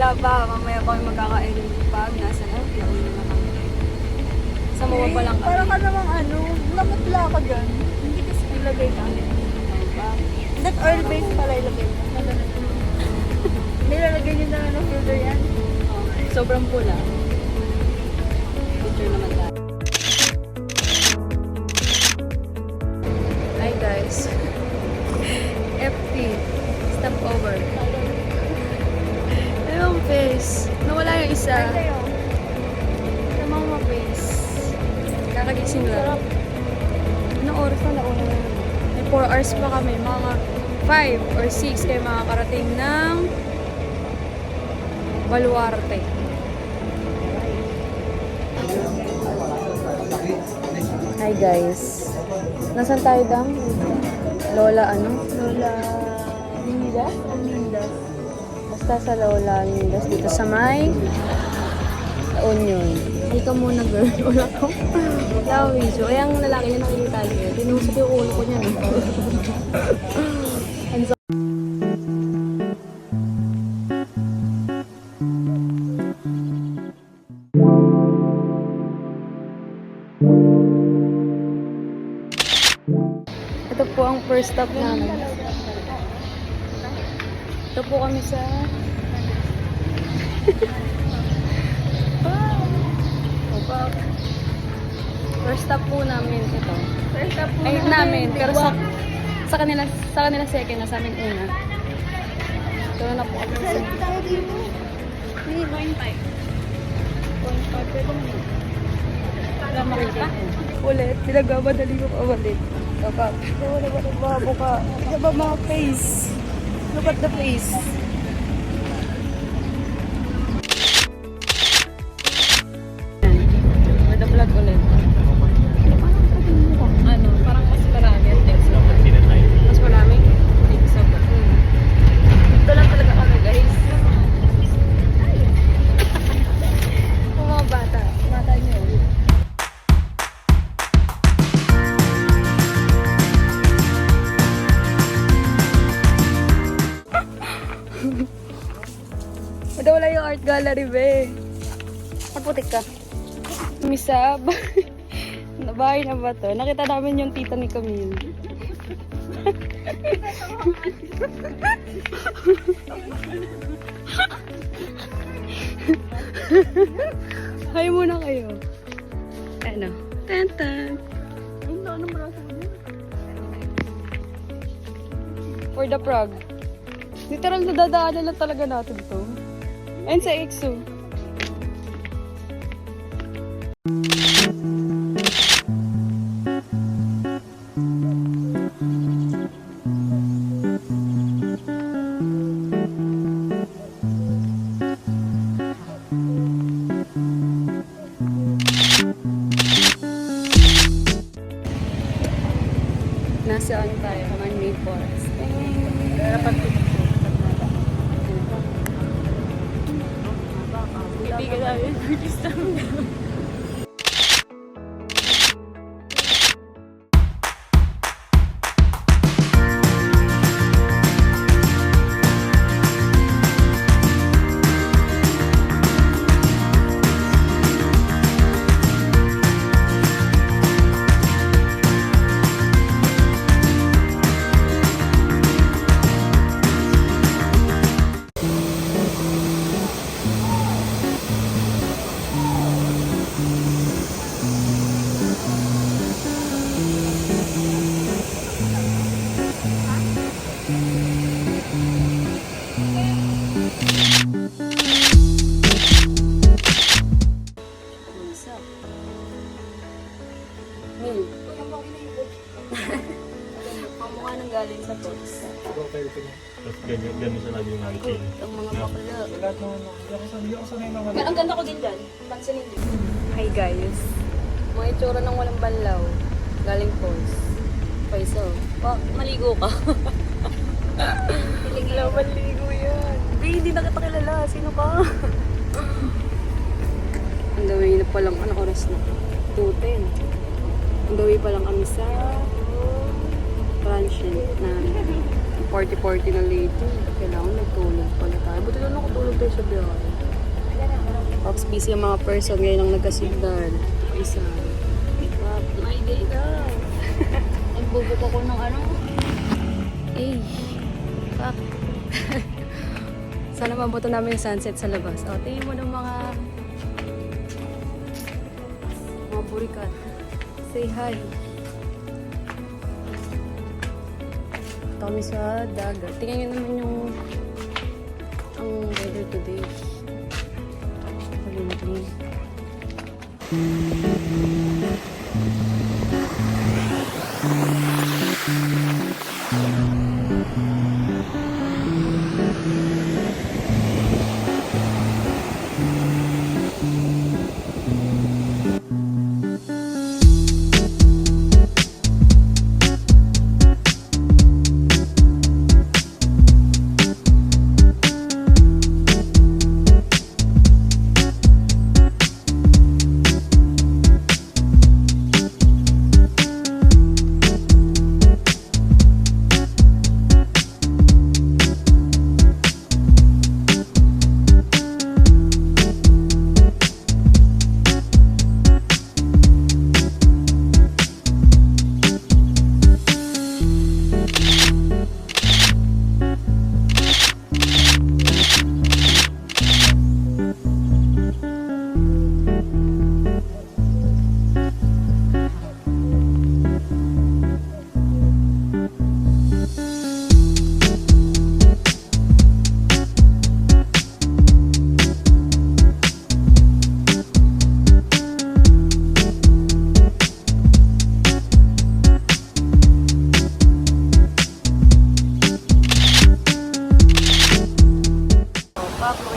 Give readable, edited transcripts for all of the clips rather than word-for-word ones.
wala pa. Mamaya pa kami magkakain pag nasa na. Nauna na kami. Sa mga pa lang kami. Para ka namang namutla ka dyan. Hindi kasi ilagay ka. That oil base pala ilagay mo. Nilalagay nyo na ng filter yan. Sobrang pula. Picture naman tayo. Hi guys. FP. Stop over. Ayun, face. Nawala yung isa. Namang ma-face. Kakagising lang. Anong oras na nauna na? May 4 hours pa kami. Mga 5 or 6 kayo makakarating ng Baluarte. Hi guys. Nasaan tayo dang? Lola Lola Lindas? Lindas. Basta sa Lola Lindas dito sa may La Union. Ay ka muna girl. Wala ko. Wala ko video. Kaya ang lalaki niya nakikita niya. Tinusok yung ulo ko niya. Ito po ang first stop namin. Ito po kami sa first stop po namin ito. First stop po Ay namin, pero sa kanila second na sa amin una. Ito na po kami sa Tayo dito. Hindi, 0.5. 0.5. Pwede mo. wala makita. Ulit, pinagmamadali ko pa ulit. Kapag, wala ba nagbabo ka? Ano ba mga face? Look at the face. With the vlog ulit. Ano, parang mas marami at mas marami? Isa ba? Ito lang talaga kami guys. Yung mga bata. Bata niyo. Wala yung art gallery, be. Magputik ka. Misa, bahay na ba to? Nakita namin yung tita ni Camille. Hi muna kayo. Ano? Tan-tan. For the Prague. Literal na dadaanan lang talaga natin to. And sa EXO. Nasa ano tayo? Man-made forest. Harapan ko. Ibigan namin. Gusto mo. Pamukha nang galing sa box. Tapos ganyan siya lagi yung natin. Ang mga bakla. Ang ganda ko din dyan. Pansinin din. Hi guys. Mga itsura ng walang banlaw. Galing falls. Paiso. Maligo ka. Wala maligo yan. Hindi na kita kilala. Sino ka? Ang gawin na palang anong oras na? 2:10. Ang gawin pa lang kami sa transient na party-party na late. Kailangan nagtulog pala tayo. Buti na nakatulog tayo sa biyahe. Tapos busy ang mga person ngayon ang nagkasignal. Isa. My day daw. Nagbubook ako ng ano. Eh. Fuck. Sana mabuto namin yung sunset sa labas. O, tingin mo ng mga burikat. Say hi. Ito kami sa dagat. Tingnan nyo naman yung ang weather today. Sabi.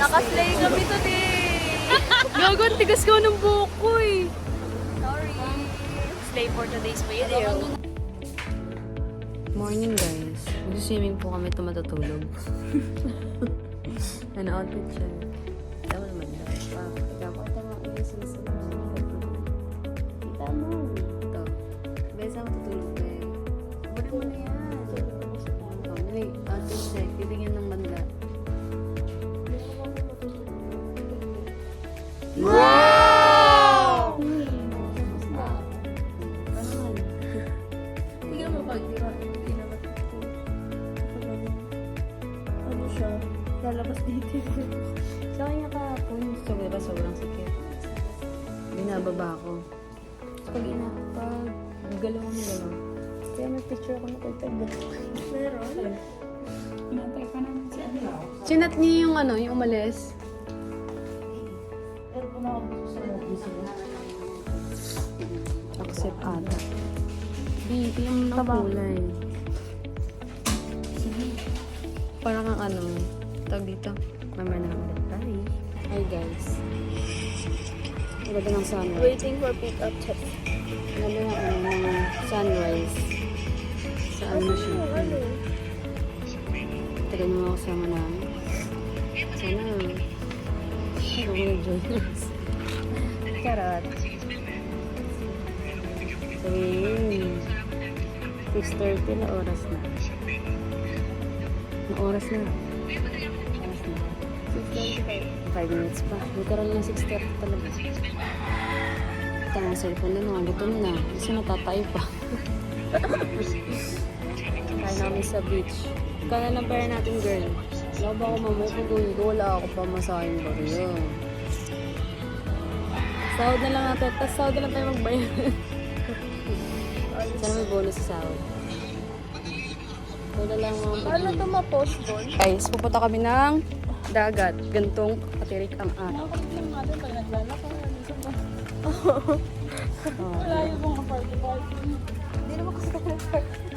Nakaslay kami today. Gago, ang tigas ko ng buhok ko eh. Sorry. Slay for today's video. Morning guys. Mag-swimming po kami ito matutulog. Ano outfit siya? Tama naman daw. Ikaw, tama ang isang sa kita mo. Ito. Besa matutulog ba eh. Balik mo na yan. Oh, dali. Outfit check. Bibigyan ng banda. Wow! Hindi ka mapag-tira. Hindi na ano siya? Lalabas dito. Sa kanya kahapon. So, diba sobrang sakit? Binababa ako. Pag galaw mo galaw. Kaya may picture ako na pagtagda. Meron? Natay ka naman si ano. Chinat niya yung ano, yung umalis. Accept ata. Yung kulay. Parang ang ano, tawag dito. Mamaya na lang ulit. Bye. Hi guys. Maganda ng sunrise. Waiting for pick-up check. Maganda ng ano, ng sunrise. Sa ano siya. Tagal mo ako kasama namin. Sana, ako mag-join us. Charot. Sabihin, 6:30 na oras na. Na oras na. Oras na. 6:35. 5 minutes pa. Literal na 6:30 talaga. Ito ang cellphone na naman. Gutom na. Kasi natatayo pa. Kain namin sa beach. Kaya lang pera natin, girl. Wala ba ako mamukuloy? Wala ako pa masahing baryo. Sahod na lang natin. Tapos sahod na lang tayo magbayad. Sana may bonus sa sahod. Wala lang mga Ano ito ma-postpone? guys, pupunta kami ng dagat. Gantong katirik ang araw. Nakakalimutan natin pag naglalakad. Wala yung mga party-party. Hindi naman kasi tayo nag-party.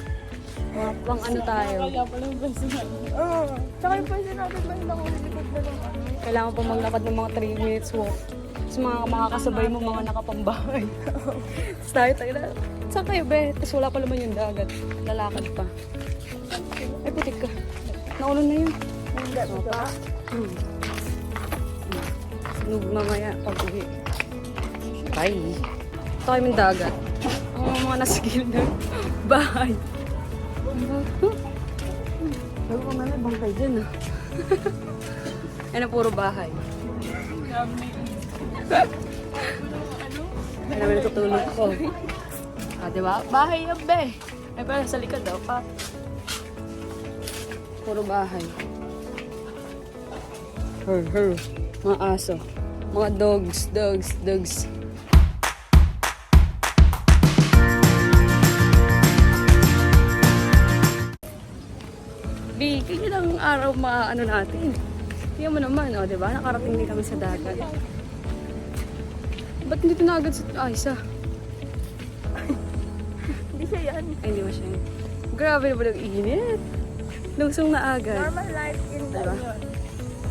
Pang ano tayo. Kaya pala yung person natin. Oo. Tsaka yung person natin ba hindi ako nilipad na lang ano. Kailangan pa maglakad ng mga 3 minutes walk. Tapos mga makakasabay mo mga nakapambahay. Tapos tayo na, saan kayo be? Tapos wala pa naman yung dagat. Lalakad pa. Ay, putik ka. Naulon na yun. Hindi ba? Sunog mamaya pag uwi. Bye. Ito kami yung dagat. Ang mga nasa gilid ng bahay. Sabi ko, may bangkay dyan ah. Ano, puro bahay. Ay naman natutulog ko. Ah, diba? Bahay yan, be. Ay, pala sa likod daw pa. Puro bahay. Her. Mga aso. Mga dogs. Bi, kaya lang araw maano natin. Tingnan mo naman, oh, diba? Nakarating din kami sa dagat. Ba't hindi ito na agad sa... Ah, isa. Hindi siya yan. Ay, hindi mo siya. Grabe na ba nag-init? Lusong na agad. Normal life in the Diba?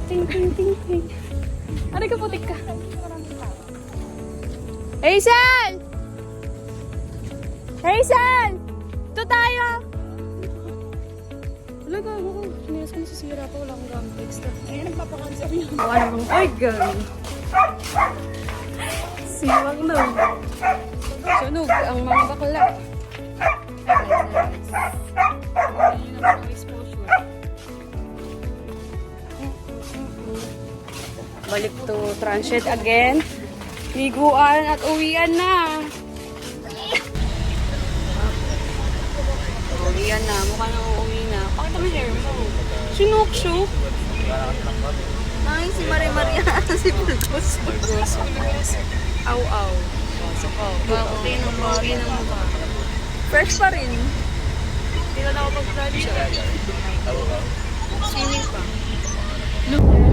Ting. Ano ka, putik ka? Hazel! Ito tayo! Wala ka ako. Sinayas ko nasisira pa. Wala akong gamit extra. Ayun, nagpapakansar yun. Mukha namang, ay, girl. Siwang no. Sunog ang mga bakla. Yun naman ang exposure. Balik to transit again. Liguan at uwian na. Uwian na. Mukha nang uuwi na. Pakita mo yung hair mo. Sinuksyo. Ay, si Maria, si Bulgos. Aw. Pasok ko. Bakutin ng bagay ng mukha. Fresh pa rin. Hindi na ako mag-plancha. Swimming pa. Look.